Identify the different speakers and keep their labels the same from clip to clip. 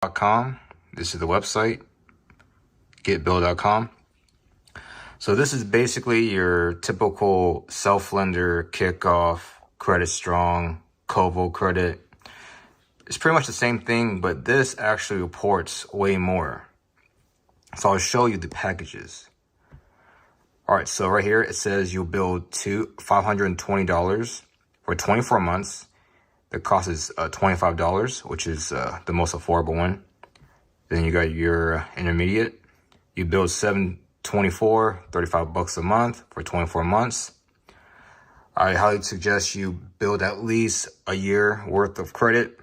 Speaker 1: getbill.com. This is the website, getbill.com. So this is basically your typical self-lender kickoff, credit strong, Kovo credit. It's pretty much the same thing, but this actually reports way more. So I'll show you the packages. All right, so right here it says you'll build $520 for 24 months. The cost is $25, which is the most affordable one. Then you got your intermediate. You build $724, 35 bucks a month for 24 months. I highly suggest you build at least a year worth of credit,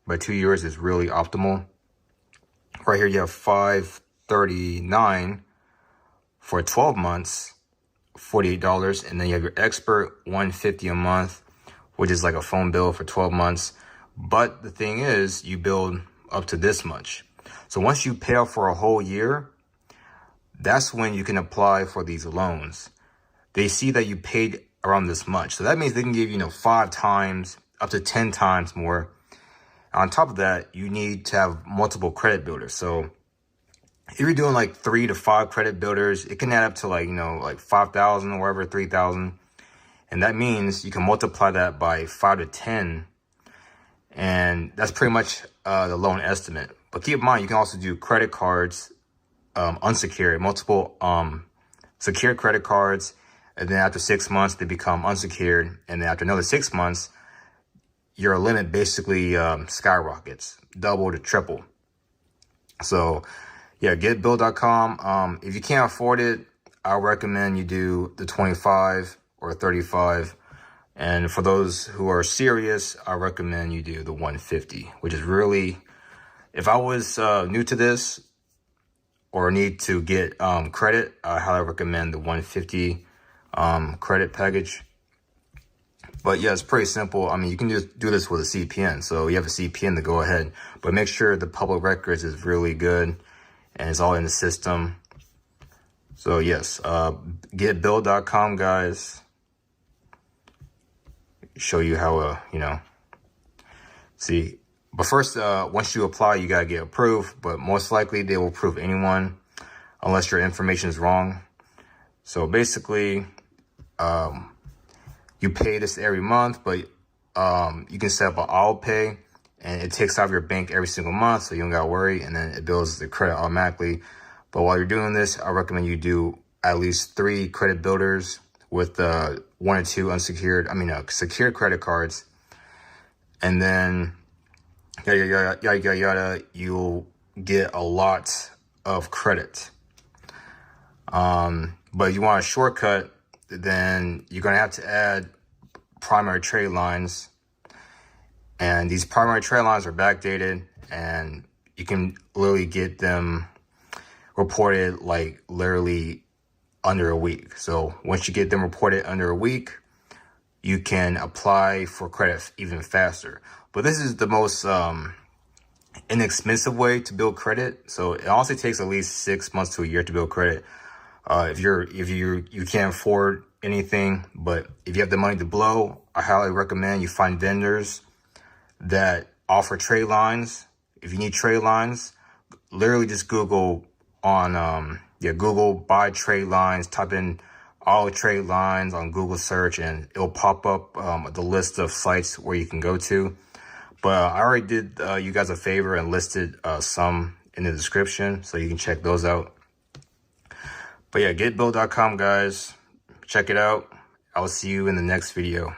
Speaker 1: but 2 years is really optimal. Right here you have $539 for 12 months, $48, and then you have your expert, $150 a month, which is like a phone bill for 12 months. But the thing is, you build up to this much. So once you pay off for a whole year, that's when you can apply for these loans. They see that you paid around this much. So that means they can give you, 5 times, up to 10 times more. On top of that, you need to have multiple credit builders. So if you're doing like 3 to 5 credit builders, it can add up to like 5,000 or whatever, 3,000. And that means you can multiply that by 5 to 10. And that's pretty much the loan estimate. But keep in mind, you can also do credit cards, unsecured, multiple secured credit cards. And then after 6 months, they become unsecured. And then after another 6 months, your limit basically skyrockets, double to triple. So yeah, getbill.com. If you can't afford it, I recommend you do the 25 or 35. And for those who are serious, I recommend you do the 150, which is really, if I was new to this or need to get credit, I highly recommend the 150 credit package. But yeah, it's pretty simple. I mean, you can just do this with a CPN. So you have a CPN to go ahead, but make sure the public records is really good and it's all in the system. So yes, getbill.com, guys. Show you how, see. But first, once you apply, you got to get approved. But most likely, they will approve anyone unless your information is wrong. So basically, you pay this every month, but you can set up an auto pay. And it takes out of your bank every single month, so you don't got to worry. And then it builds the credit automatically. But while you're doing this, I recommend you do at least 3 credit builders with 1 or 2 unsecured, secured credit cards. And then, yada, you'll get a lot of credit. But if you want a shortcut, then you're going to have to add primary trade lines. And these primary trade lines are backdated, and you can literally get them reported like literally under a week. So once you get them reported under a week, you can apply for credit even faster. But this is the most inexpensive way to build credit. So it honestly takes at least 6 months to a year to build credit. If you can't afford anything, but if you have the money to blow, I highly recommend you find vendors that offer trade lines. If you need trade lines, literally just Google on Google buy trade lines, type in all trade lines on Google search, and it'll pop up the list of sites where you can go to. But I already did you guys a favor and listed some in the description, so you can check those out. But yeah, getbill.com, guys. Check it out. I'll see you in the next video.